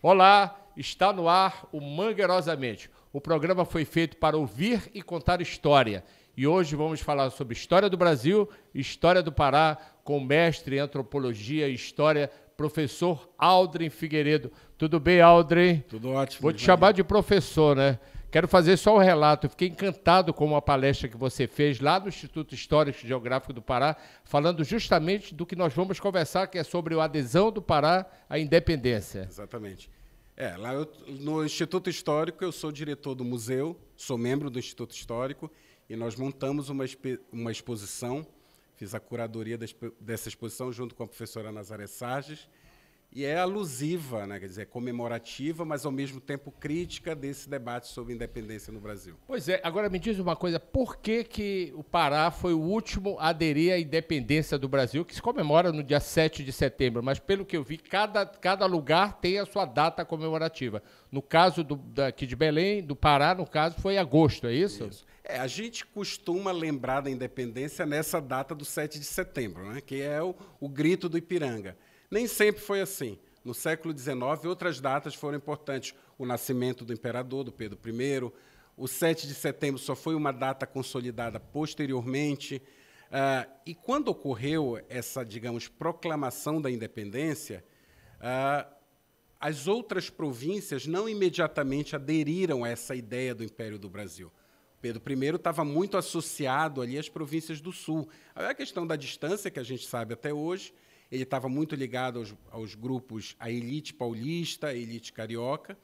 Olá, está no ar o Mangueirosamente. O programa foi feito para ouvir e contar história. E hoje vamos falar sobre história do Brasil, história do Pará, com o mestre em antropologia e história, professor Aldrin Figueiredo. Tudo bem, Aldrin? Tudo ótimo. Vou te chamar de professor, né? Quero fazer só um relato. Eu fiquei encantado com uma palestra que você fez lá no Instituto Histórico e Geográfico do Pará, falando justamente do que nós vamos conversar, que é sobre a adesão do Pará à independência. Exatamente. Lá no Instituto Histórico eu sou diretor do museu, sou membro do Instituto Histórico e nós montamos uma exposição, fiz a curadoria dessa exposição junto com a professora Nazaré Sarges, e é alusiva, né, quer dizer, comemorativa, mas ao mesmo tempo crítica desse debate sobre independência no Brasil. Pois é, agora me diz uma coisa, por que o Pará foi o último a aderir à independência do Brasil, que se comemora no dia 7 de setembro, mas pelo que eu vi, cada lugar tem a sua data comemorativa. No caso daqui de Belém, do Pará, no caso, foi agosto, é isso? Isso. A gente costuma lembrar da independência nessa data do 7 de setembro, né, que é o grito do Ipiranga. Nem sempre foi assim. No século XIX, outras datas foram importantes. O nascimento do imperador, do Pedro I. O 7 de setembro só foi uma data consolidada posteriormente. E quando ocorreu essa, digamos, proclamação da independência, as outras províncias não imediatamente aderiram a essa ideia do Império do Brasil. Pedro I estava muito associado ali às províncias do Sul. A questão da distância, que a gente sabe até hoje, ele estava muito ligado aos grupos, à elite paulista, à elite carioca,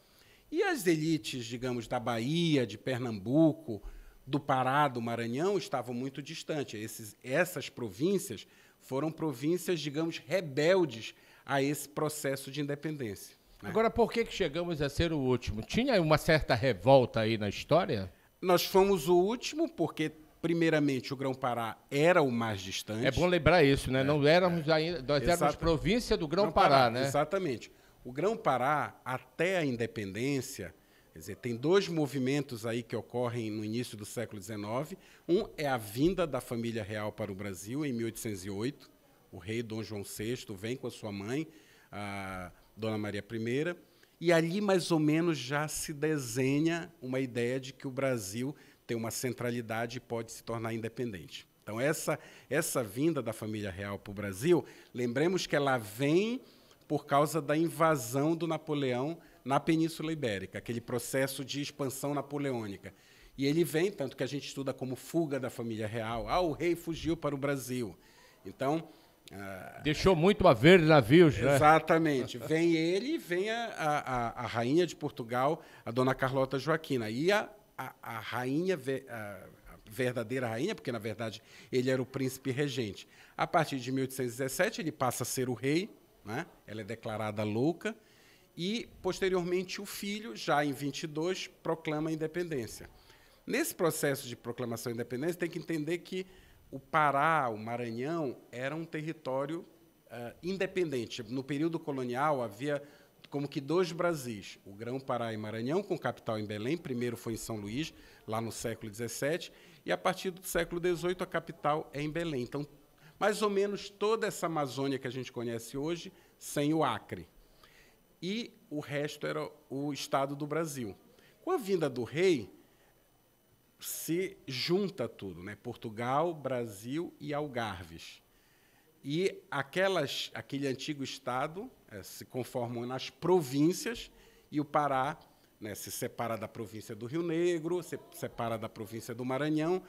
e as elites, digamos, da Bahia, de Pernambuco, do Pará, do Maranhão, estavam muito distantes. Essas províncias foram províncias, digamos, rebeldes a esse processo de independência, né? Agora, por que chegamos a ser o último? Tinha uma certa revolta aí na história? Nós fomos o último porque, primeiramente, o Grão-Pará era o mais distante. É bom lembrar isso, né? Não éramos ainda, nós éramos província do Grão-Pará, né? Exatamente. O Grão-Pará, até a independência, quer dizer, tem dois movimentos aí que ocorrem no início do século XIX. Um é a vinda da família real para o Brasil em 1808. O rei Dom João VI vem com a sua mãe, a Dona Maria I, e ali mais ou menos já se desenha uma ideia de que o Brasil tem uma centralidade e pode se tornar independente. Então, essa vinda da família real para o Brasil, lembremos que ela vem por causa da invasão do Napoleão na Península Ibérica, aquele processo de expansão napoleônica. E ele vem, tanto que a gente estuda como fuga da família real. O rei fugiu para o Brasil. Então... deixou muito a ver navios, né? Exatamente. Vem ele e vem a rainha de Portugal, a dona Carlota Joaquina. E a rainha, a verdadeira rainha, porque, na verdade, ele era o príncipe regente. A partir de 1817, ele passa a ser o rei, né? Ela é declarada louca, e, posteriormente, o filho, já em 22, proclama a independência. Nesse processo de proclamação da independência, tem que entender que o Pará, o Maranhão, era um território independente. No período colonial, havia como que dois Brasis, o Grão-Pará e Maranhão, com capital em Belém. Primeiro foi em São Luís, lá no século XVII, e a partir do século XVIII a capital é em Belém. Então, mais ou menos toda essa Amazônia que a gente conhece hoje, sem o Acre. E o resto era o estado do Brasil. Com a vinda do rei, se junta tudo, né? Portugal, Brasil e Algarves. E aquele antigo estado se conformam nas províncias, e o Pará, né, se separa da província do Rio Negro, se separa da província do Maranhão,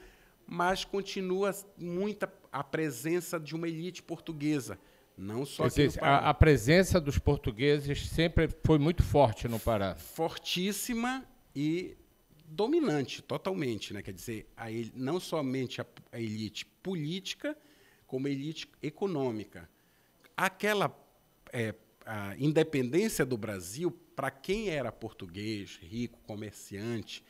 mas continua muita a presença de uma elite portuguesa, não só aqui no Pará. A presença dos portugueses sempre foi muito forte no Pará. Fortíssima e dominante, totalmente, né? Quer dizer, não somente a elite política, como a elite econômica. A independência do Brasil, para quem era português, rico, comerciante,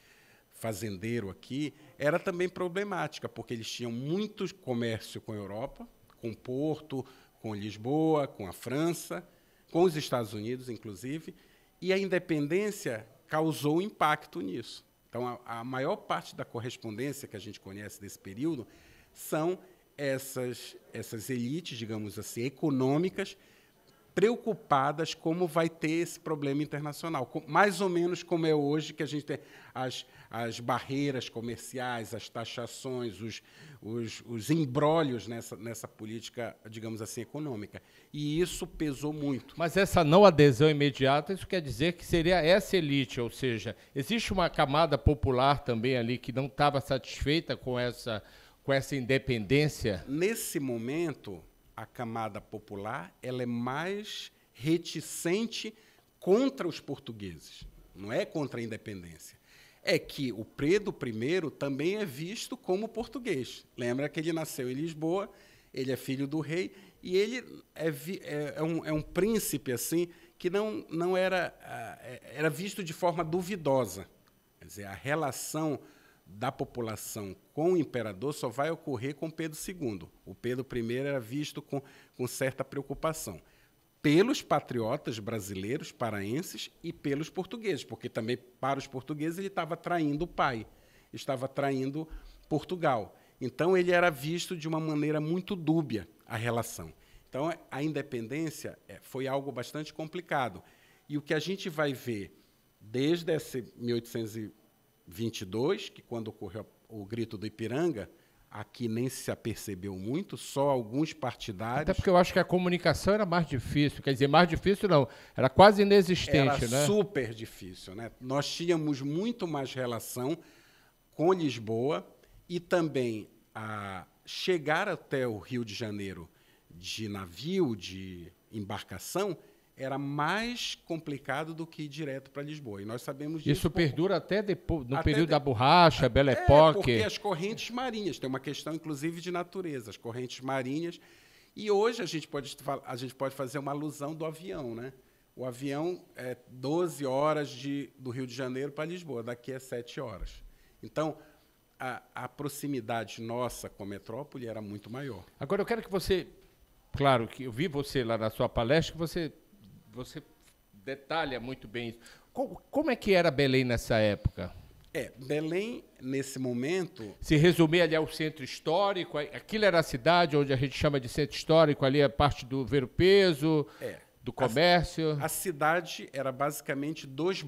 fazendeiro aqui, era também problemática, porque eles tinham muito comércio com a Europa, com Porto, com Lisboa, com a França, com os Estados Unidos, inclusive, e a independência causou impacto nisso. Então, a maior parte da correspondência que a gente conhece desse período são essas elites, digamos assim, econômicas, preocupadas como vai ter esse problema internacional. Mais ou menos como é hoje, que a gente tem as barreiras comerciais, as taxações, os embrólios nessa política, digamos assim, econômica. E isso pesou muito. Mas essa não adesão imediata, isso quer dizer que seria essa elite, ou seja, existe uma camada popular também ali que não estava satisfeita com essa independência? Nesse momento, a camada popular ela é mais reticente contra os portugueses, não é contra a independência. É que o Pedro I também é visto como português. Lembra que ele nasceu em Lisboa, ele é filho do rei, e ele é um príncipe assim que não era visto de forma duvidosa. Quer dizer, a relação da população com o imperador só vai ocorrer com Pedro II. O Pedro I era visto com certa preocupação pelos patriotas brasileiros, paraenses, e pelos portugueses, porque também, para os portugueses, ele estava traindo o pai, estava traindo Portugal. Então, ele era visto de uma maneira muito dúbia, a relação. Então, a independência foi algo bastante complicado. E o que a gente vai ver desde esse 1822, que quando ocorreu o Grito do Ipiranga, aqui nem se apercebeu muito, só alguns partidários. Até porque eu acho que a comunicação era mais difícil, quer dizer, mais difícil não, era quase inexistente, era super difícil, né? Nós tínhamos muito mais relação com Lisboa e também a chegar até o Rio de Janeiro de navio, de embarcação, era mais complicado do que ir direto para Lisboa. E nós sabemos disso. Isso perdura até depois, no período da borracha, Belle Époque. Porque as correntes marinhas, tem uma questão, inclusive, de natureza, as correntes marinhas. E hoje a gente pode fazer uma alusão do avião, né? O avião é 12 horas do Rio de Janeiro para Lisboa, daqui é 7 horas. Então, a proximidade nossa com a metrópole era muito maior. Agora, eu quero que você... Claro, que eu vi você lá na sua palestra, que você detalha muito bem isso. Como é que era Belém nessa época? Belém, nesse momento... Se resumir ali ao centro histórico, aquilo era a cidade onde a gente chama de centro histórico, ali a parte do ver-o-peso, do comércio. A cidade era basicamente dois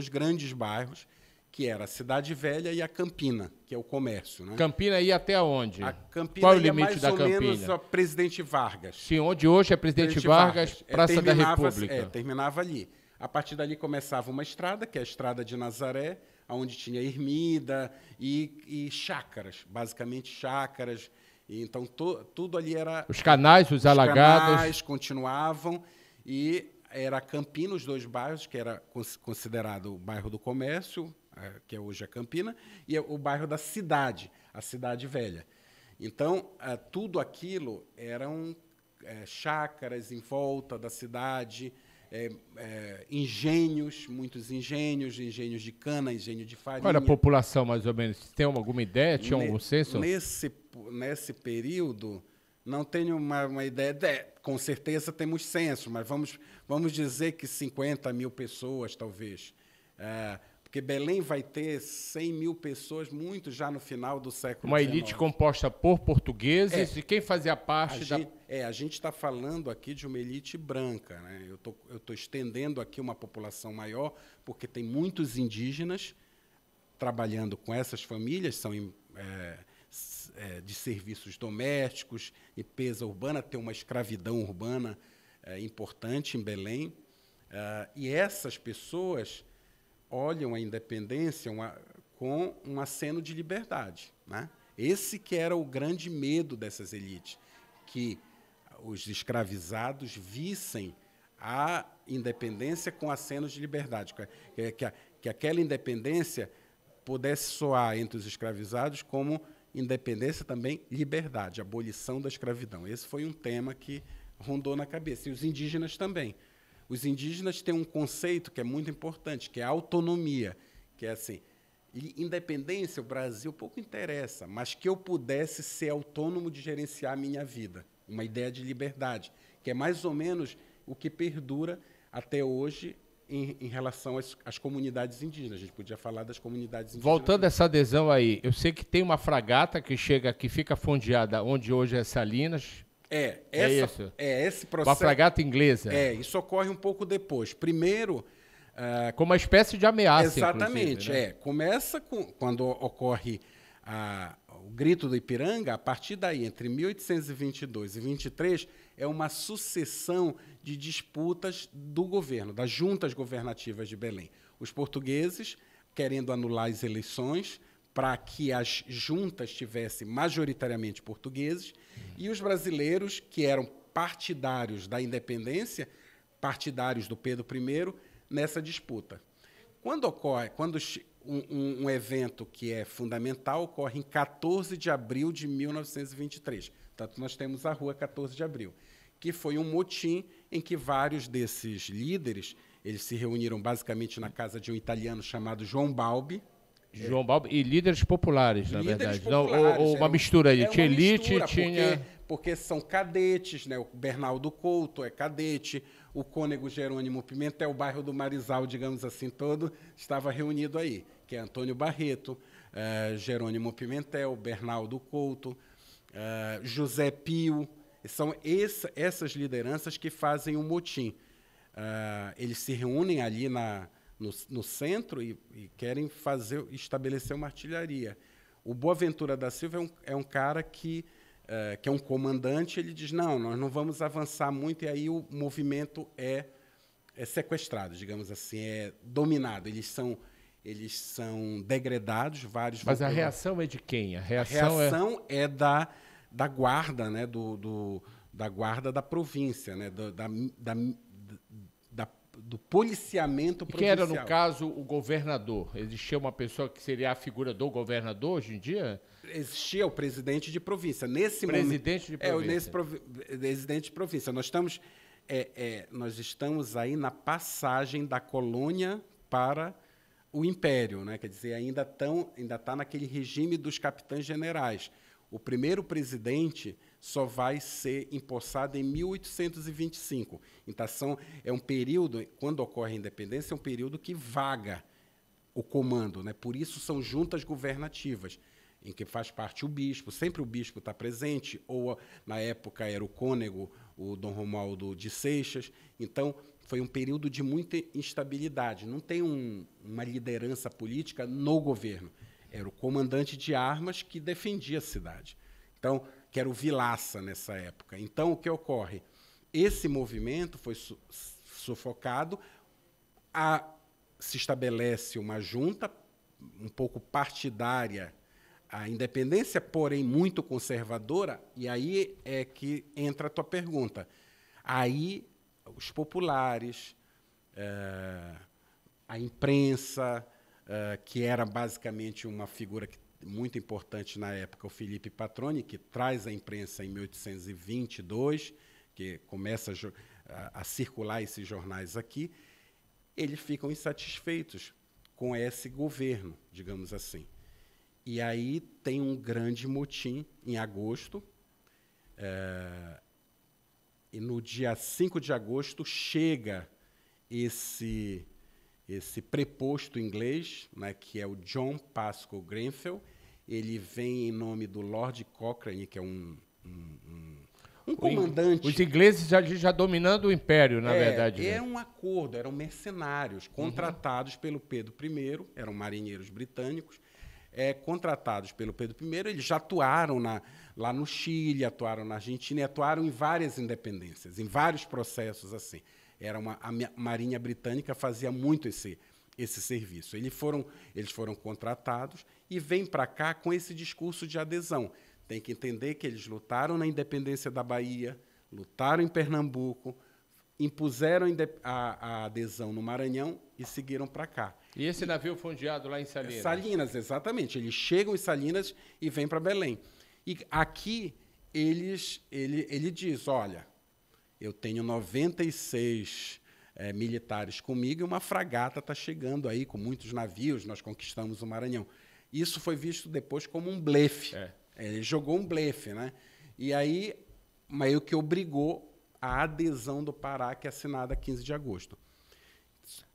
grandes bairros, que era a Cidade Velha e a Campina, que é o comércio. Né? Campina ia até onde? A Campina Qual é o limite da Campina? Mais ou menos a Presidente Vargas. Sim, onde hoje é Presidente Vargas, Praça da República. Terminava ali. A partir dali começava uma estrada, que é a Estrada de Nazaré, onde tinha ermida e chácaras, basicamente chácaras. E então, tudo ali era... Os canais, os alagados. Os canais continuavam e era Campina, os dois bairros, que era considerado o bairro do comércio, que é hoje a Campina, e o bairro da cidade, a Cidade Velha. Então, tudo aquilo eram chácaras em volta da cidade, engenhos, muitos engenhos de cana, engenho de farinha. Qual era a população, mais ou menos? Tem alguma ideia? Tinha algum censo? Nesse período, não tenho uma ideia. Com certeza temos censo, mas vamos dizer que 50 mil pessoas, talvez. Porque Belém vai ter 100 mil pessoas, muito já no final do século XIX. Uma elite composta por portugueses, e quem fazia parte a gente está falando aqui de uma elite branca. Né? Eu estou estendendo aqui uma população maior, porque tem muitos indígenas trabalhando com essas famílias, são de serviços domésticos, limpeza urbana, tem uma escravidão urbana importante em Belém. E essas pessoas olham a independência com um aceno de liberdade. Né? Esse que era o grande medo dessas elites, que os escravizados vissem a independência com acenos de liberdade, que aquela independência pudesse soar entre os escravizados como independência também liberdade, abolição da escravidão. Esse foi um tema que rondou na cabeça. E os indígenas também. Os indígenas têm um conceito que é muito importante, que é a autonomia, que é assim, independência, o Brasil pouco interessa, mas que eu pudesse ser autônomo de gerenciar a minha vida, uma ideia de liberdade, que é mais ou menos o que perdura até hoje em relação às comunidades indígenas. A gente podia falar das comunidades indígenas. Voltando a essa adesão aí, eu sei que tem uma fragata que chega, que fica fondeada onde hoje é Salinas, Isso. Esse processo. Uma fragata inglesa. Isso ocorre um pouco depois. Primeiro, como uma espécie de ameaça, exatamente, né? Começa quando ocorre o Grito do Ipiranga. A partir daí, entre 1822 e 23, é uma sucessão de disputas do governo, das juntas governativas de Belém. Os portugueses querendo anular as eleições para que as juntas tivessem majoritariamente portugueses, e os brasileiros, que eram partidários da independência, partidários do Pedro I, nessa disputa. Quando ocorre um evento que é fundamental, ocorre em 14 de abril de 1923. Portanto, nós temos a Rua 14 de Abril, que foi um motim em que vários desses líderes eles se reuniram basicamente na casa de um italiano chamado João Balbi. João Balbi e líderes populares, na verdade. Populares, ou uma mistura aí. Tinha elite, tinha... Porque são cadetes, né? O Bernaldo Couto é cadete, o cônego Jerônimo Pimentel, o bairro do Marizal, digamos assim, todo estava reunido aí, que é Antônio Barreto, Jerônimo Pimentel, Bernaldo Couto, José Pio. São essas lideranças que fazem o motim. Eles se reúnem ali no centro e querem estabelecer uma artilharia. O Boaventura da Silva é um cara que é um comandante. Ele diz, não, nós não vamos avançar muito, e aí o movimento é sequestrado, digamos assim, é dominado. Eles são degredados, vários... Mas a reação é de quem? A reação é da guarda, né, da guarda da província, né, do policiamento provincial. Que era, no caso, o governador? Existia uma pessoa que seria a figura do governador hoje em dia? Existia o presidente de província. Presidente de província. Presidente de província. Nós estamos aí na passagem da colônia para o império, né? Quer dizer, ainda está naquele regime dos capitães generais. O primeiro presidente só vai ser empossado em 1825. Então, é um período, quando ocorre a independência, é um período que vaga o comando, né? Por isso são juntas governativas, em que faz parte o bispo. Sempre o bispo está presente, ou, na época, era o cônego, o Dom Romualdo de Seixas. Então, foi um período de muita instabilidade. Não tem uma liderança política no governo. Era o comandante de armas que defendia a cidade. Então, que era o Vilaça nessa época. Então, o que ocorre? Esse movimento foi sufocado, se estabelece uma junta um pouco partidária à independência, porém muito conservadora, e aí é que entra a tua pergunta. Aí, os populares, a imprensa, que era basicamente uma figura muito importante na época, o Felipe Patroni, que traz a imprensa em 1822, que começa a circular esses jornais aqui, eles ficam insatisfeitos com esse governo, digamos assim. E aí tem um grande motim em agosto, e no dia 5 de agosto chega esse preposto inglês, né, que é o John Pascoe Grenfell. Ele vem em nome do Lord Cochrane, que é um comandante. Os ingleses já dominando o império, na verdade. Era um acordo, eram mercenários contratados pelo Pedro I, eram marinheiros britânicos, contratados pelo Pedro I. Eles já atuaram lá no Chile, atuaram na Argentina, e atuaram em várias independências, em vários processos assim. A Marinha Britânica fazia muito esse serviço. Eles foram contratados e vêm para cá com esse discurso de adesão. Tem que entender que eles lutaram na independência da Bahia, lutaram em Pernambuco, impuseram a adesão no Maranhão e seguiram para cá. E esse navio fundiado lá em Salinas? Salinas, exatamente. Eles chegam em Salinas e vêm para Belém. E aqui ele diz, olha, eu tenho 96 militares comigo e uma fragata está chegando aí com muitos navios, nós conquistamos o Maranhão. Isso foi visto depois como um blefe. Ele jogou um blefe, né? E aí, meio que obrigou a adesão do Pará, que é assinada 15 de agosto.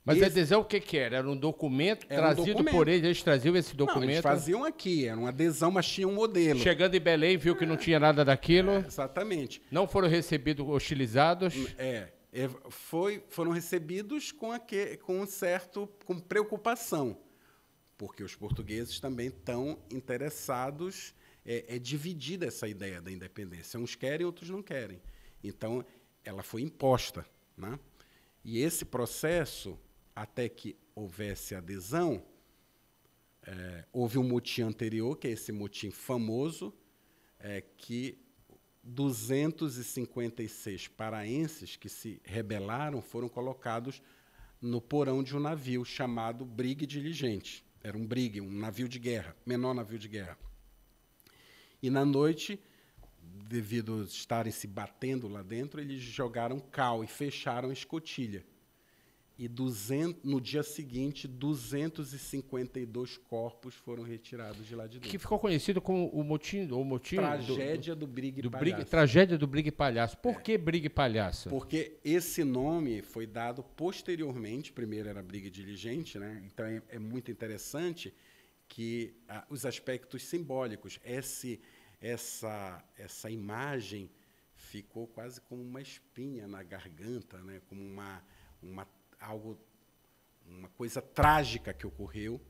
Mas a adesão o que que era? Era um documento trazido por eles traziam esse documento? Não, eles faziam aqui, era uma adesão, mas tinha um modelo. Chegando em Belém, viu que não tinha nada daquilo? Exatamente. Não foram recebidos hostilizados? Foram recebidos com preocupação, porque os portugueses também estão interessados, é dividida essa ideia da independência. Uns querem, outros não querem. Então, ela foi imposta, né? E esse processo, até que houvesse adesão, houve um motim anterior, que é esse motim famoso, que 256 paraenses que se rebelaram foram colocados no porão de um navio chamado Brigue Diligente. Era um brigue, um navio de guerra, menor navio de guerra. E, na noite, devido a estarem se batendo lá dentro, eles jogaram cal e fecharam a escotilha. E no dia seguinte, 252 corpos foram retirados de lá de dentro. Que ficou conhecido como o motim Tragédia do Brigue Palhaço. Tragédia do Brigue Palhaço. Por que Brigue Palhaço? Porque esse nome foi dado posteriormente, primeiro era Brigue Diligente, né? Então é muito interessante que os aspectos simbólicos, essa imagem ficou quase como uma espinha na garganta, né? Como uma coisa trágica que ocorreu.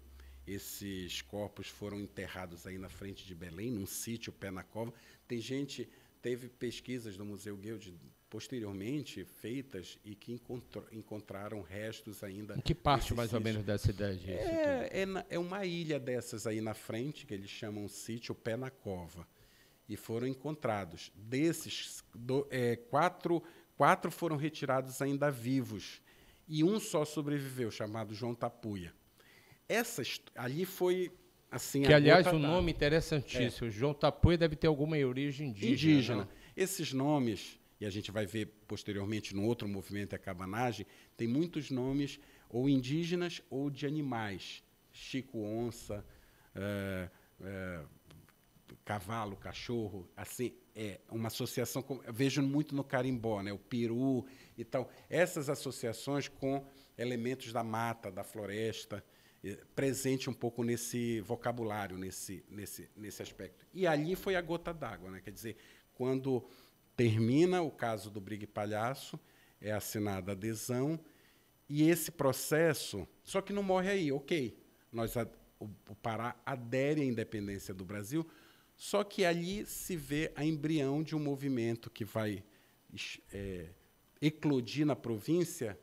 Esses corpos foram enterrados aí na frente de Belém, num sítio, pé na cova. Teve pesquisas do Museu Guild posteriormente feitas e que encontraram restos ainda. Em que parte, mais ou menos, da cidade? É uma ilha dessas aí na frente, que eles chamam sítio Pé na Cova. E foram encontrados. Desses, quatro foram retirados ainda vivos. E um só sobreviveu, chamado João Tapuia. Ali foi, assim... Que, aliás, um nome interessantíssimo. João Tapuia deve ter alguma origem indígena. Esses nomes, e a gente vai ver posteriormente no outro movimento, a cabanagem, tem muitos nomes ou indígenas ou de animais. Chico Onça, cavalo, cachorro, assim, uma associação, eu vejo muito no carimbó, né, o peru e tal, essas associações com elementos da mata, da floresta, presente um pouco nesse vocabulário, nesse aspecto. E ali foi a gota d'água, né, quer dizer, quando termina o caso do Brigue Palhaço, é assinada a adesão, e esse processo, só que não morre aí, ok, o Pará adere à independência do Brasil. Só que ali se vê a embrião de um movimento que vai eclodir na província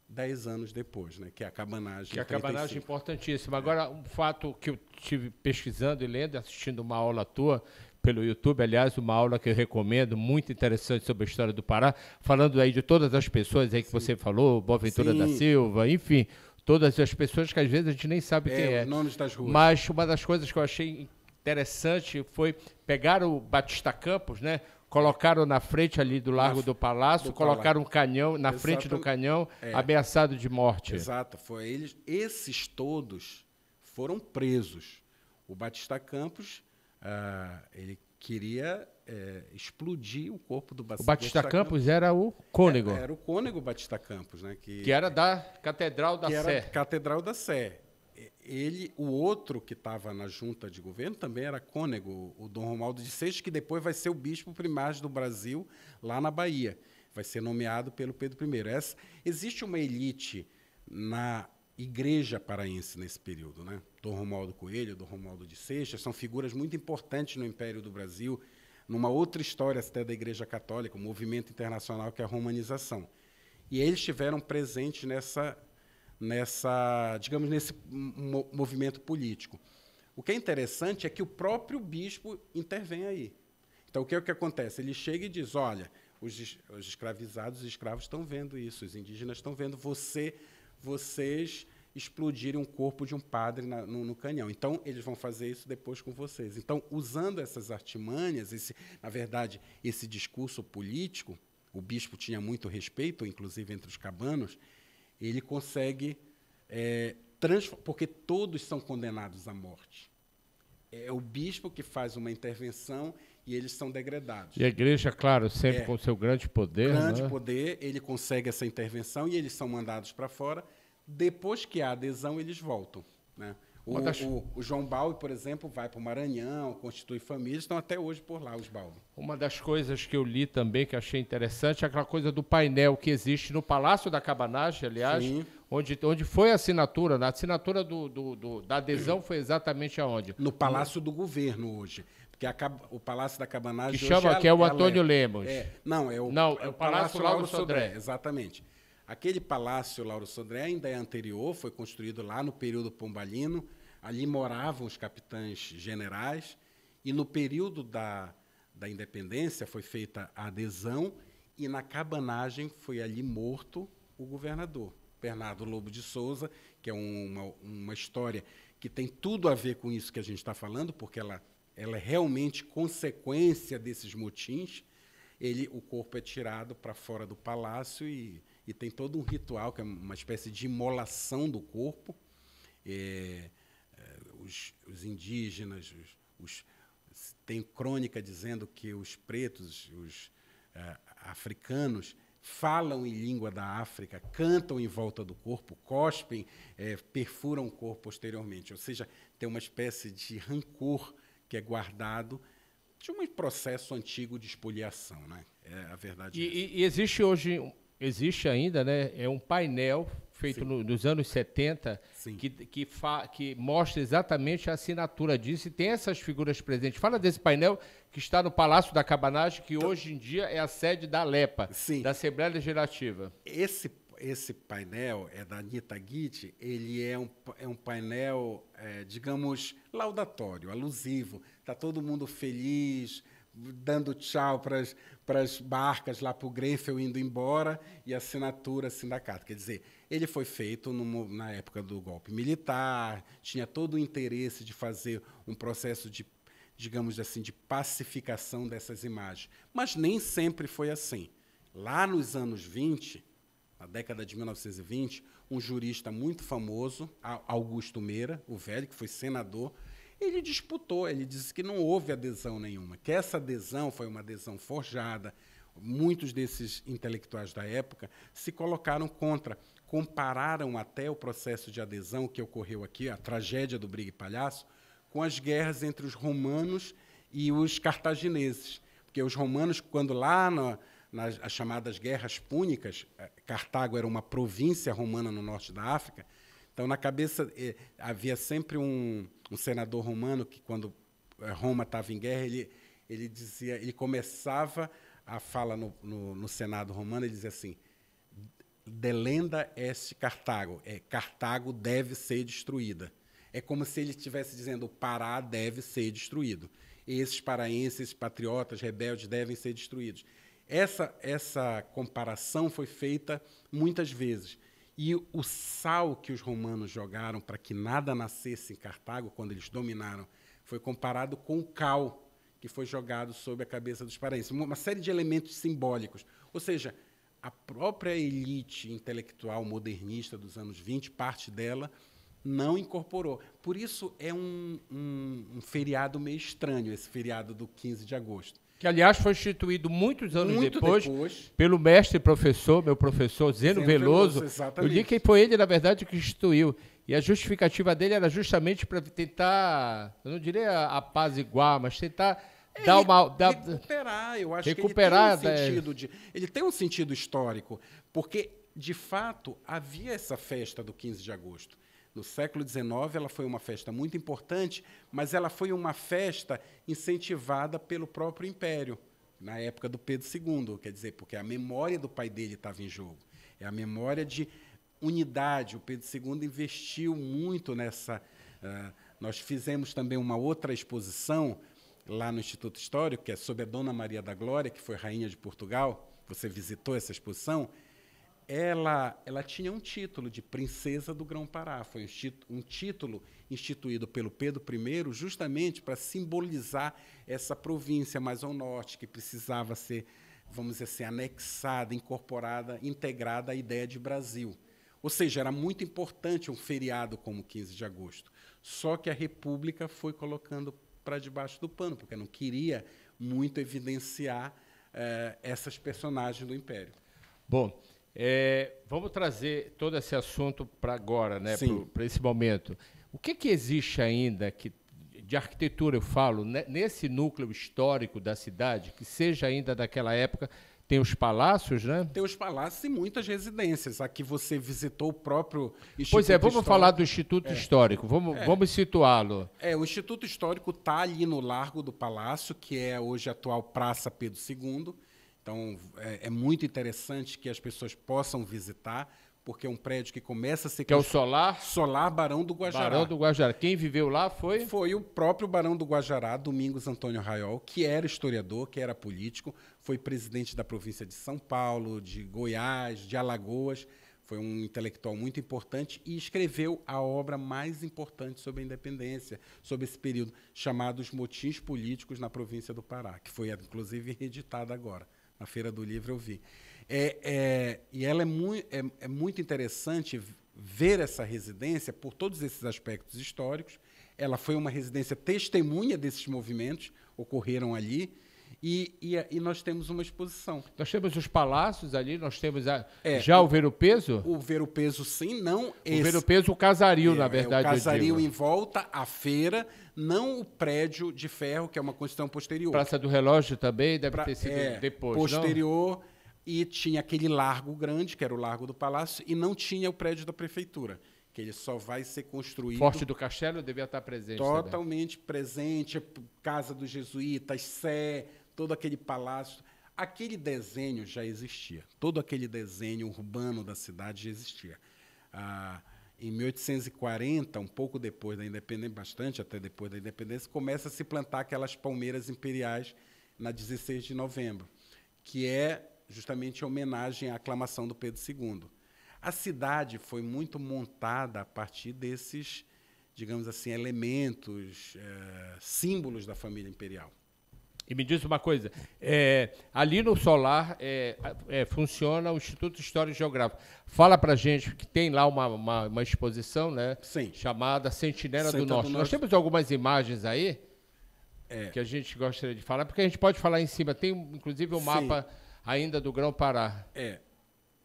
10 anos depois, né? Que é a cabanagem. Que é a cabanagem importantíssima. Agora, um fato que eu estive pesquisando e lendo, assistindo uma aula tua pelo YouTube, aliás, uma aula que eu recomendo, muito interessante sobre a história do Pará, falando aí de todas as pessoas aí que você falou, Boaventura da Silva, enfim, todas as pessoas que às vezes a gente nem sabe quem é. Os nomes das ruas. Mas uma das coisas que eu achei interessante foi pegar o Batista Campos, né? Colocaram na frente ali do Largo do Palácio, colocaram um canhão na frente do canhão, ameaçado de morte. Exato, foi eles. Esses todos foram presos. O Batista Campos, ele queria explodir o corpo do Batista. O Batista Campos era o cônego. Era o cônego Batista Campos, né? Que era da Catedral da Sé. Era Catedral da Sé. O outro que estava na junta de governo também era cônego, o Dom Romualdo de Seixas, que depois vai ser o bispo primaz do Brasil, lá na Bahia. Vai ser nomeado pelo Pedro I. Existe uma elite na igreja paraense nesse período, né? Dom Romualdo Coelho, Dom Romualdo de Seixas, são figuras muito importantes no Império do Brasil, numa outra história até da Igreja Católica, um movimento internacional que é a romanização. E eles estiveram presentes digamos, nesse movimento político. O que é interessante é que o próprio bispo intervém aí. Então, o que acontece? Ele chega e diz, olha, os escravizados, os escravos estão vendo isso, os indígenas estão vendo vocês explodirem um corpo de um padre no canhão. Então, eles vão fazer isso depois com vocês. Então, usando essas artimanhas, na verdade, esse discurso político, o bispo tinha muito respeito, inclusive entre os cabanos, ele consegue porque todos são condenados à morte. É o bispo que faz uma intervenção e eles são degradados. E a igreja, claro, sempre com seu grande poder. Grande poder, ele consegue essa intervenção e eles são mandados para fora. Depois que há adesão, eles voltam, né? O João Balbi, por exemplo, vai para o Maranhão, constitui famílias, estão até hoje por lá, os Balbi. Uma das coisas que eu li também, que achei interessante, é aquela coisa do painel que existe no Palácio da Cabanagem, aliás, onde foi a assinatura. A assinatura da adesão foi exatamente aonde? No Palácio do Governo hoje. Porque o Palácio da Cabanagem... Que é o Antônio Lemos. É o Palácio Lauro Sodré. Exatamente. Aquele Palácio Lauro Sodré ainda é anterior, foi construído lá no período pombalino. Ali moravam os capitães generais. E no período da independência foi feita a adesão e na Cabanagem foi ali morto o governador, Bernardo Lobo de Souza, que é uma história que tem tudo a ver com isso que a gente está falando, porque ela é realmente consequência desses motins. O corpo é tirado para fora do palácio e tem todo um ritual, que é uma espécie de imolação do corpo. Os indígenas, tem crônica dizendo que os pretos, os africanos, falam em língua da África, cantam em volta do corpo, cospem, perfuram o corpo posteriormente. Ou seja, tem uma espécie de rancor que é guardado de um processo antigo de espoliação, né? A verdade e existe ainda, né? É um painel feito nos anos 70 que mostra exatamente a assinatura disso e tem essas figuras presentes. Fala desse painel que está no Palácio da Cabanagem, que hoje em dia é a sede da ALEPA, da Assembleia Legislativa. Esse painel é da Anita Guidi, ele é um painel, digamos, laudatório, alusivo. Está todo mundo feliz, dando tchau para as barcas lá para o Grêmio indo embora e assinatura sindicato. Quer dizer, ele foi feito na época do golpe militar, tinha todo o interesse de fazer um processo de, digamos assim, de pacificação dessas imagens. Mas nem sempre foi assim. Lá nos anos 20, na década de 1920, um jurista muito famoso, Augusto Meira, o velho, que foi senador, ele disputou, ele disse que não houve adesão nenhuma, que essa adesão foi uma adesão forjada. Muitos desses intelectuais da época se colocaram contra, compararam até o processo de adesão que ocorreu aqui, a tragédia do Briga e Palhaço, com as guerras entre os romanos e os cartagineses. Porque os romanos, quando lá nas chamadas guerras púnicas, Cartago era uma província romana no norte da África, então, na cabeça, havia sempre um senador romano que, quando Roma estava em guerra, ele começava a fala no Senado romano, ele dizia assim, delenda est Cartago, Cartago deve ser destruída. É como se ele estivesse dizendo, o Pará deve ser destruído. Esses paraenses, esses patriotas, rebeldes, devem ser destruídos. Essa comparação foi feita muitas vezes. E o sal que os romanos jogaram para que nada nascesse em Cartago, quando eles dominaram, foi comparado com o cal que foi jogado sobre a cabeça dos paraenses. Uma série de elementos simbólicos. Ou seja, a própria elite intelectual modernista dos anos 20, parte dela, não incorporou. Por isso é um feriado meio estranho, esse feriado do 15 de agosto. Que, aliás, foi instituído muitos anos depois pelo mestre e professor, meu professor Zeno Veloso. Eu li que foi ele, na verdade, que instituiu. E a justificativa dele era justamente para tentar, eu não diria apaziguar, mas tentar dar uma... recuperar, eu acho recuperar, que ele tem um sentido histórico, porque, de fato, havia essa festa do 15 de agosto. No século XIX, ela foi uma festa muito importante, mas ela foi uma festa incentivada pelo próprio Império, na época do Pedro II, quer dizer, porque a memória do pai dele estava em jogo. É a memória de unidade. O Pedro II investiu muito nessa... nós fizemos também uma outra exposição lá no Instituto Histórico, que é sobre a Dona Maria da Glória, que foi rainha de Portugal. Você visitou essa exposição? Ela tinha um título de Princesa do Grão-Pará. Foi um título instituído pelo Pedro I justamente para simbolizar essa província mais ao norte, que precisava ser, vamos dizer assim, anexada, incorporada, integrada à ideia de Brasil. Ou seja, era muito importante um feriado como 15 de agosto. Só que a República foi colocando para debaixo do pano, porque não queria muito evidenciar essas personagens do Império. Bom, Vamos trazer todo esse assunto para agora, né? Sim. Para esse momento. O que existe ainda de arquitetura, eu falo, nesse núcleo histórico da cidade, que seja ainda daquela época? Tem os palácios, né? Tem os palácios e muitas residências. Aqui você visitou o próprio Instituto Pois é, vamos Histórico. falar do Instituto Histórico, vamos situá-lo. O Instituto Histórico está ali no Largo do Palácio, que é hoje a atual Praça Pedro II. Então, é muito interessante que as pessoas possam visitar, porque é um prédio que começa a ser... Que é o Solar? Solar Barão do Guajará. Barão do Guajará. Quem viveu lá foi? Foi o próprio Barão do Guajará, Domingos Antônio Raiol, que era historiador, que era político, foi presidente da província de São Paulo, de Goiás, de Alagoas, foi um intelectual muito importante e escreveu a obra mais importante sobre a independência, sobre esse período, chamado Os Motins Políticos na Província do Pará, que foi, inclusive, reeditada agora. Na Feira do Livro eu vi. E ela é muito interessante ver essa residência por todos esses aspectos históricos. Ela foi uma residência testemunha desses movimentos, ocorreram ali, e nós temos uma exposição. Nós temos os palácios ali, nós temos já o Ver-o-Peso? O Ver-o-Peso, sim, não esse. O Ver-o-Peso, o Casaril, na verdade. O Casaril em volta, a feira, não o prédio de ferro, que é uma construção posterior. Praça do Relógio também deve ter sido depois, posterior, não? E tinha aquele largo grande, que era o Largo do Palácio, e não tinha o prédio da prefeitura, que ele só vai ser construído... Forte do Castelo devia estar presente totalmente também. Presente, Casa dos Jesuítas, Sé, todo aquele palácio. Aquele desenho já existia, todo aquele desenho urbano da cidade já existia. Em 1840, um pouco depois da independência, bastante até depois da independência, começa a se plantar aquelas palmeiras imperiais na 16 de novembro, que é justamente em homenagem à aclamação do Pedro II. A cidade foi muito montada a partir desses, digamos assim, elementos, símbolos da família imperial. E me diz uma coisa, ali no Solar funciona o Instituto Histórico e Geográfico. Fala para a gente que tem lá uma exposição, né? Sim. Chamada Sentinela do Norte. Nós temos algumas imagens aí que a gente gostaria de falar, porque a gente pode falar em cima. Tem, inclusive, um mapa ainda do Grão-Pará.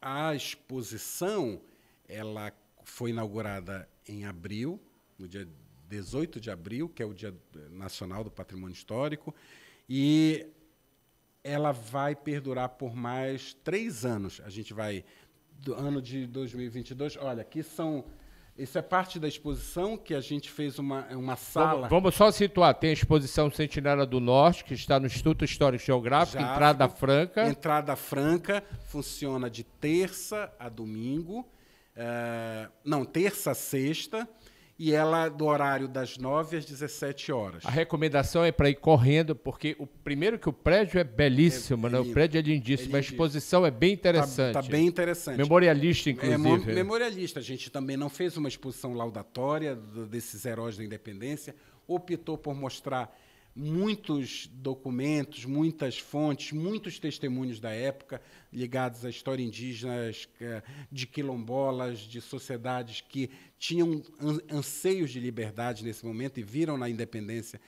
A exposição ela foi inaugurada em abril, no dia 18 de abril, que é o Dia Nacional do Patrimônio Histórico, e ela vai perdurar por mais 3 anos. A gente vai, do ano de 2022, olha, aqui são... Isso é parte da exposição que a gente fez uma sala... Vamos só situar, tem a exposição Sentinela do Norte, que está no Instituto Histórico e Geográfico, entrada franca. Entrada franca, funciona de terça a domingo, terça a sexta, e ela do horário das 9 às 17 horas. A recomendação é para ir correndo, porque primeiro que o prédio é belíssimo, né? O prédio é lindíssimo, a exposição é bem interessante. Está bem interessante. Memorialista, inclusive. Memorialista. A gente também não fez uma exposição laudatória desses heróis da independência, optou por mostrar muitos documentos, muitas fontes, muitos testemunhos da época ligados à história indígena, de quilombolas, de sociedades que tinham anseios de liberdade nesse momento e viram na independência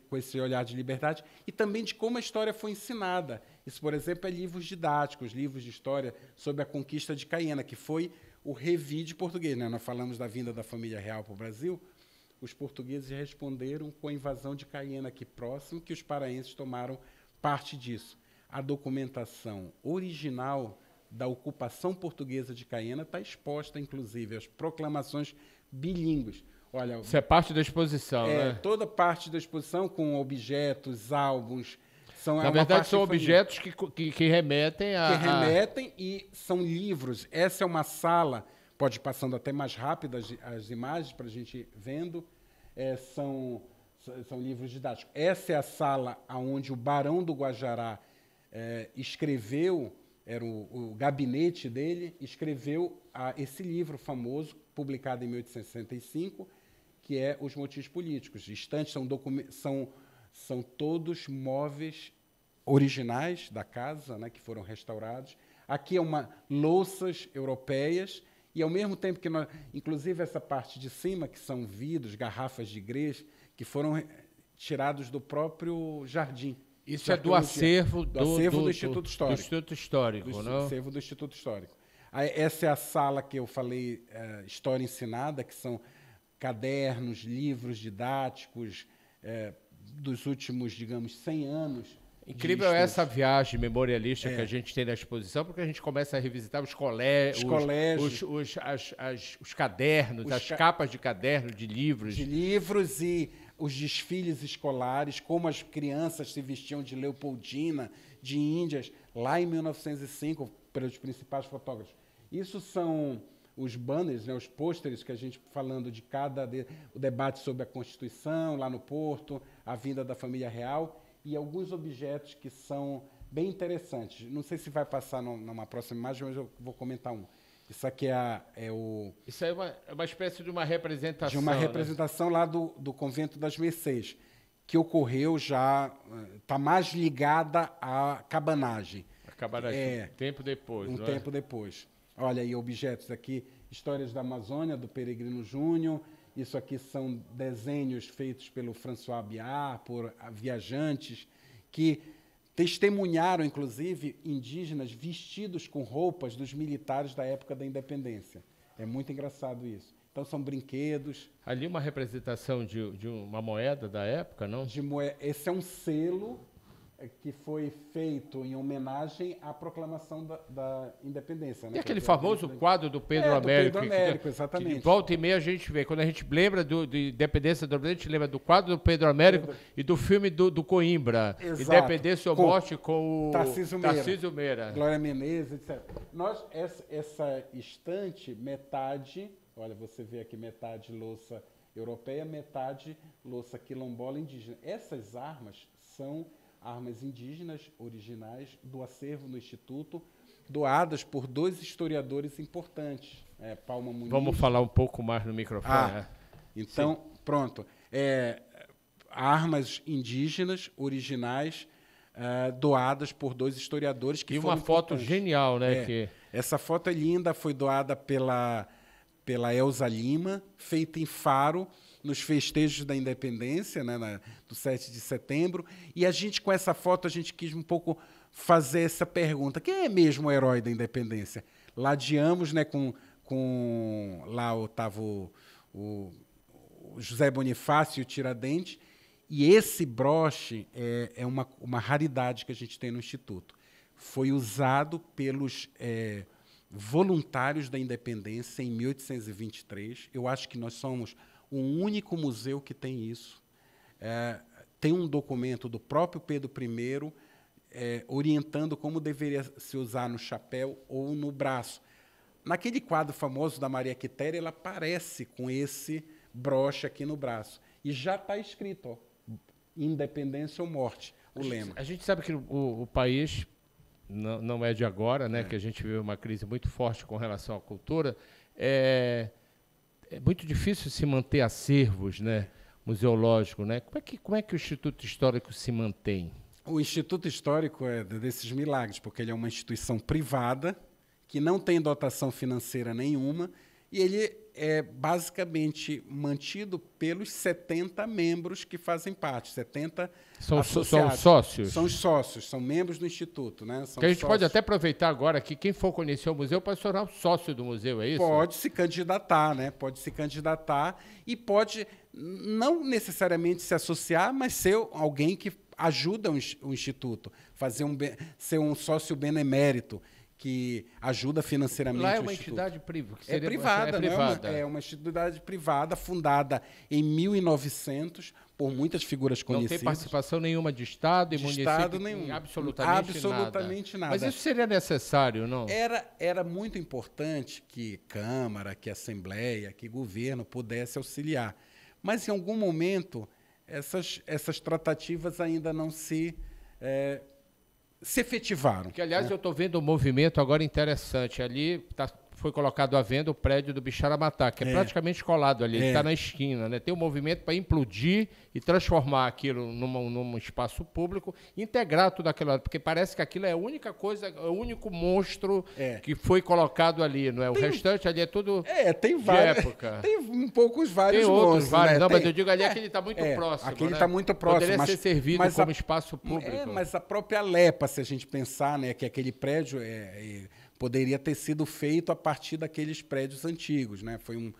com esse olhar de liberdade, e também de como a história foi ensinada. Isso, por exemplo, é livros didáticos, livros de história sobre a conquista de Caiena, que foi o revide português, né? Nós falamos da vinda da família real para o Brasil. Os portugueses responderam com a invasão de Caiena aqui próximo, que os paraenses tomaram parte disso. A documentação original da ocupação portuguesa de Caiena está exposta, inclusive, às proclamações bilíngues. Olha, isso é parte da exposição, né? Toda parte da exposição, com objetos, álbuns. Na verdade, são objetos que remetem a... Que remetem e são livros. Essa é uma sala... Pode ir passando até mais rápido as imagens para a gente ir vendo. São livros didáticos. Essa é a sala onde o Barão do Guajará escreveu, era o gabinete dele, escreveu esse livro famoso, publicado em 1865, que é Os Motins Políticos. Estantes são todos móveis originais da casa, né, que foram restaurados. Aqui é louças europeias. E, ao mesmo tempo que nós... Inclusive, essa parte de cima, que são vidros, garrafas de grés, que foram tirados do próprio jardim. Isso é do acervo do Instituto Histórico. Do Instituto Histórico, não? Do acervo do Instituto Histórico. Essa é a sala que eu falei, História Ensinada, que são cadernos, livros didáticos dos últimos, digamos, 100 anos. Incrível essa viagem memorialista que a gente tem na exposição, porque a gente começa a revisitar os colégios, os cadernos, as capas de caderno, de livros. De livros e os desfiles escolares, como as crianças se vestiam de Leopoldina, de Índias, lá em 1905, pelos principais fotógrafos. Isso são os banners, né, os pôsteres que a gente falando de o debate sobre a Constituição, lá no Porto, a vinda da família real, e alguns objetos que são bem interessantes. Não sei se vai passar numa próxima imagem, mas eu vou comentar um. Isso aqui Isso aí é uma espécie de uma representação. De uma representação, né? Lá do Convento das Mercês, que ocorreu já, está mais ligada à cabanagem. A cabanagem, tempo depois. Um tempo depois. Olha aí, objetos aqui, Histórias da Amazônia, do Peregrino Júnior. Isso aqui são desenhos feitos pelo François Biard, por viajantes, que testemunharam, inclusive, indígenas vestidos com roupas dos militares da época da independência. É muito engraçado isso. Então, são brinquedos. Ali uma representação de uma moeda da época, não? Esse é um selo que foi feito em homenagem à proclamação da independência. Né? E aquele famoso quadro do Pedro Américo. Do Pedro Américo, exatamente. De volta e meia a gente vê. Quando a gente lembra de Independência do Brasil, a gente lembra do quadro do Pedro Américo e do filme do Coimbra. Exato. Independência ou Morte com o Tarcísio Meira. Glória Menezes, etc. Essa estante, metade, olha, você vê aqui metade louça europeia, metade louça quilombola indígena. Essas armas são armas indígenas originais do acervo no Instituto, doadas por 2 historiadores importantes, Palma Muniz. Vamos falar um pouco mais no microfone. Então, sim. Pronto. Armas indígenas originais doadas por 2 historiadores que foram uma foto genial, né? Essa foto é linda, foi doada pela Elza Lima, feita em Faro, nos festejos da independência, né, do 7 de setembro. E a gente, com essa foto, a gente quis um pouco fazer essa pergunta. Quem é mesmo o herói da independência? Ladeamos, né, lá estava o José Bonifácio e o Tiradentes, e esse broche é uma raridade que a gente tem no Instituto. Foi usado pelos voluntários da independência em 1823. Eu acho que nós somos o único museu que tem isso. Tem um documento do próprio Pedro I orientando como deveria se usar no chapéu ou no braço. Naquele quadro famoso da Maria Quitéria, ela aparece com esse broche aqui no braço. E já está escrito, Independência ou Morte, o lema. A gente sabe que o país não é de agora, né? Que a gente vive uma crise muito forte com relação à cultura. É muito difícil se manter acervos, né, museológicos, né? Como é que o Instituto Histórico se mantém? O Instituto Histórico é desses milagres, porque ele é uma instituição privada que não tem dotação financeira nenhuma e ele é basicamente mantido pelos 70 membros que fazem parte, 70 associados. São sócios? São os sócios, são membros do Instituto. Né? Que a gente pode até aproveitar agora que quem for conhecer o museu pode se tornar sócio do museu, é isso? Pode se candidatar, né? Pode se candidatar e pode não necessariamente se associar, mas ser alguém que ajuda o Instituto, ser um sócio benemérito, que ajuda financeiramente o Instituto. Lá é uma entidade privada. É privada, é uma entidade privada fundada em 1900 por muitas figuras conhecidas. Não tem participação nenhuma de Estado e município. Estado nenhum. Absolutamente nada. Mas isso seria necessário, não? Era muito importante que Câmara, que Assembleia, que Governo pudesse auxiliar. Mas, em algum momento, essas tratativas ainda não se efetivaram. Que, aliás, eu estou vendo um movimento agora interessante. Ali foi colocado à venda o prédio do Bixaramatá, que é praticamente colado ali, ele está na esquina. Né? Tem um movimento para implodir e transformar aquilo num espaço público, integrar tudo aquilo, porque parece que aquilo é a única coisa, é o único monstro que foi colocado ali. Não é? O restante ali é tudo tem de época. Tem um pouco vários monstros. Tem outros, vários. Né? Não, mas eu digo ali que ele está muito próximo. Aquele está muito próximo. Poderia ser servido como espaço público. Mas a própria Lepa, se a gente pensar, né, que aquele prédio poderia ter sido feito a partir daqueles prédios antigos, né? Foi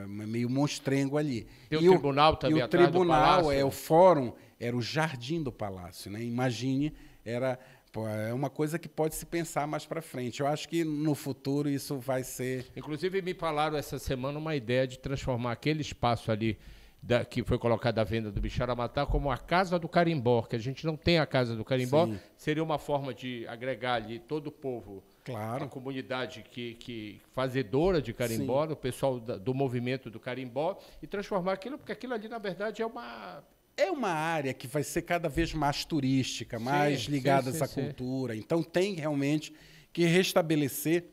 meio monstrengo ali. Tem o tribunal também atrás do palácio. O fórum, era o jardim do palácio, né? Imagine, é uma coisa que pode se pensar mais para frente. Eu acho que no futuro isso vai ser... Inclusive me falaram essa semana uma ideia de transformar aquele espaço ali que foi colocado à venda do Bixaramatá como a Casa do Carimbó, que a gente não tem a Casa do Carimbó. Sim. Seria uma forma de agregar ali todo o povo, claro, a comunidade que fazedora de carimbó, o pessoal do movimento do carimbó, e transformar aquilo, porque aquilo ali, na verdade, é uma área que vai ser cada vez mais turística, mais ligada a essa cultura. Então, tem realmente que restabelecer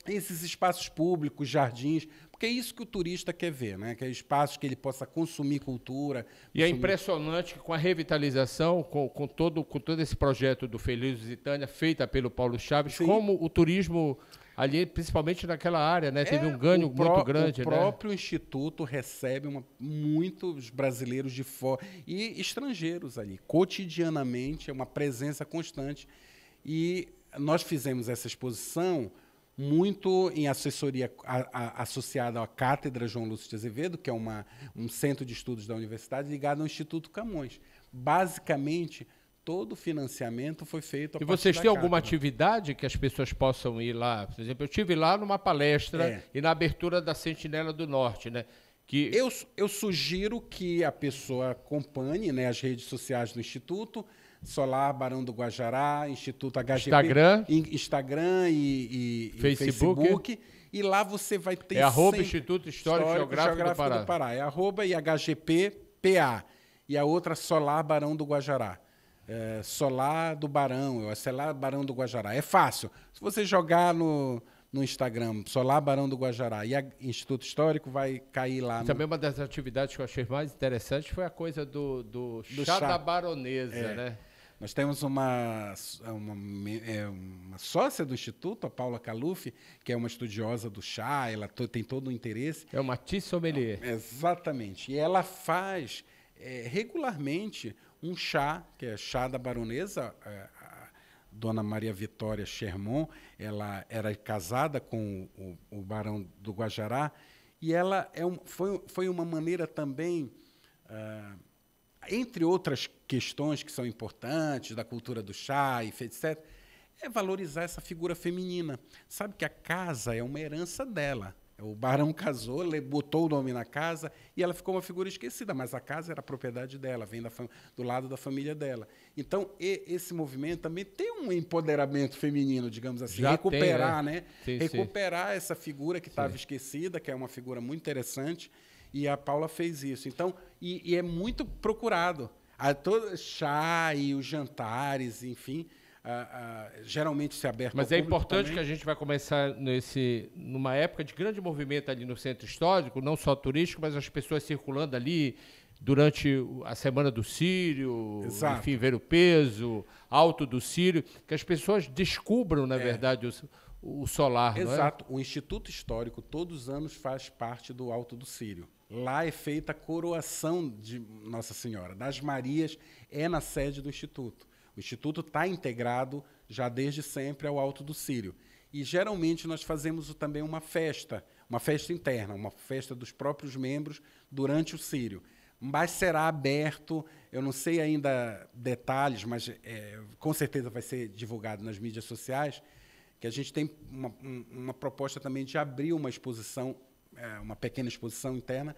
esses espaços públicos, jardins, porque é isso que o turista quer ver, né? Que é espaços que ele possa consumir cultura. E é impressionante que com a revitalização, com todo esse projeto do Feliz Lusitânia, feita pelo Paulo Chaves, como o turismo ali, principalmente naquela área, né? Teve um ganho muito grande. O próprio Instituto recebe muitos brasileiros de fora e estrangeiros ali. Cotidianamente, é uma presença constante. E nós fizemos essa exposição muito em assessoria associada à Cátedra João Lúcio de Azevedo, que é um centro de estudos da universidade ligado ao Instituto Camões. Basicamente, todo o financiamento foi feito a partir da vocês têm alguma atividade que as pessoas possam ir lá? Por exemplo, eu estive lá numa palestra e na abertura da Sentinela do Norte, né? Que eu sugiro que a pessoa acompanhe, né, as redes sociais do Instituto, Solar Barão do Guajará, Instituto HGP, Instagram e Facebook. E lá você vai ter... Instituto Histórico Geográfico do Pará. É @IHGP-PA. E a outra, Solar Barão do Guajará. Solar do Barão, Solar Barão do Guajará. É fácil. Se você jogar no Instagram, Solar Barão do Guajará e Instituto Histórico, vai cair lá. Também uma das atividades que eu achei mais interessante foi a coisa do chá da baronesa, né? Nós temos uma sócia do Instituto, a Paula Caluf, que é uma estudiosa do chá, ela tem todo o interesse. É uma tea sommelier. Exatamente. E ela faz regularmente um chá, que é chá da baronesa. A Dona Maria Vitória Sherman, ela era casada com o Barão do Guajará, e ela foi uma maneira também... entre outras questões que são importantes, da cultura do chá, etc., é valorizar essa figura feminina. Sabe que a casa é uma herança dela. O barão casou, botou o nome na casa e ela ficou uma figura esquecida, mas a casa era a propriedade dela, vem do lado da família dela. Então, esse movimento também tem um empoderamento feminino, digamos assim, recuperar, né? Recuperar essa figura que estava esquecida, que é uma figura muito interessante. E a Paula fez isso. Então, e é muito procurado. Todo chá e os jantares, enfim, geralmente se aberto ao Mas é público importante também. Que a gente vai começar numa época de grande movimento ali no centro histórico, não só turístico, mas as pessoas circulando ali durante a Semana do Sírio, enfim, Ver o Peso, Alto do Sírio, que as pessoas descubram, na verdade, o solar. Exato. Não é? O Instituto Histórico, todos os anos, faz parte do Alto do Sírio. Lá é feita a coroação de Nossa Senhora. Das Marias é na sede do Instituto. O Instituto está integrado já desde sempre ao Alto do Sírio. E, geralmente, nós fazemos também uma festa interna, uma festa dos próprios membros durante o Sírio. Mas será aberto, eu não sei ainda detalhes, mas com certeza vai ser divulgado nas mídias sociais, que a gente tem uma proposta também de abrir uma exposição, uma pequena exposição interna,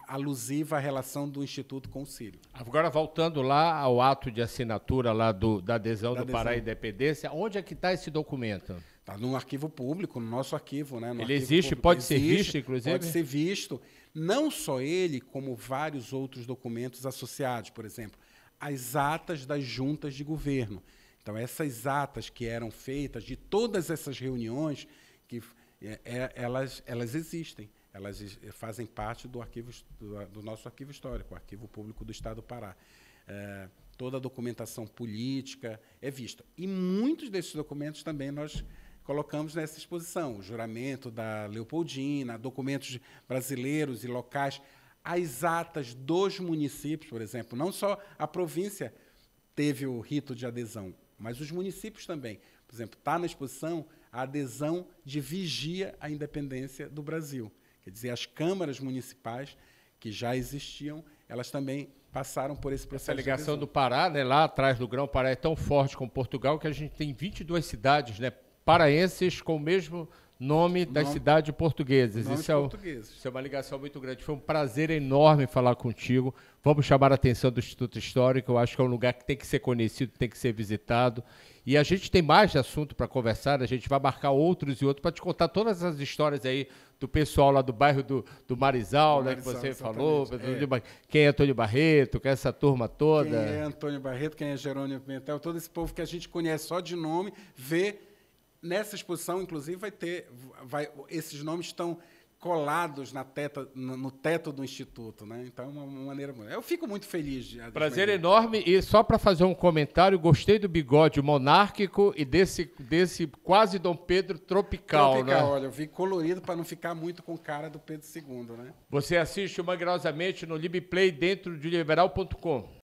alusiva à relação do Instituto com o Sírio. Agora, voltando lá ao ato de assinatura lá da adesão do Pará à Independência, onde é que está esse documento? Está no arquivo público, no nosso arquivo. Né? Ele existe, pode ser visto, inclusive? Pode ser visto. Não só ele, como vários outros documentos associados. Por exemplo, as atas das juntas de governo. Então, essas atas que eram feitas de todas essas reuniões, elas existem. Elas fazem parte do nosso arquivo histórico, o Arquivo Público do Estado do Pará. Toda a documentação política é vista. E muitos desses documentos também nós colocamos nessa exposição. O juramento da Leopoldina, documentos brasileiros e locais, as atas dos municípios, por exemplo. Não só a província teve o rito de adesão, mas os municípios também. Por exemplo, está na exposição a adesão de Vigia à Independência do Brasil. Quer dizer, as câmaras municipais que já existiam, elas também passaram por esse processo. Essa ligação do Pará, né, lá atrás do Grão-Pará, é tão forte com Portugal que a gente tem 22 cidades, né, paraenses com o mesmo nome das cidades portuguesas. Isso é uma ligação muito grande. Foi um prazer enorme falar contigo. Vamos chamar a atenção do Instituto Histórico. Eu acho que é um lugar que tem que ser conhecido, tem que ser visitado. E a gente tem mais assunto para conversar. A gente vai marcar outros e outros para te contar todas as histórias aí do pessoal lá do bairro do Marizal, né, que você falou. Quem é Antônio Barreto, quem é essa turma toda. Quem é Antônio Barreto, quem é Jerônimo Pimentel, todo esse povo que a gente conhece só de nome, vê. Nessa exposição, inclusive, esses nomes estão colados no teto do Instituto, né? Então, uma maneira... Eu fico muito feliz. Prazer enorme. E só para fazer um comentário, gostei do bigode monárquico e desse quase Dom Pedro tropical, né? Olha, eu vi colorido para não ficar muito com cara do Pedro II, né? Você assiste o Mangueirosamente no Libiplay dentro de liberal.com.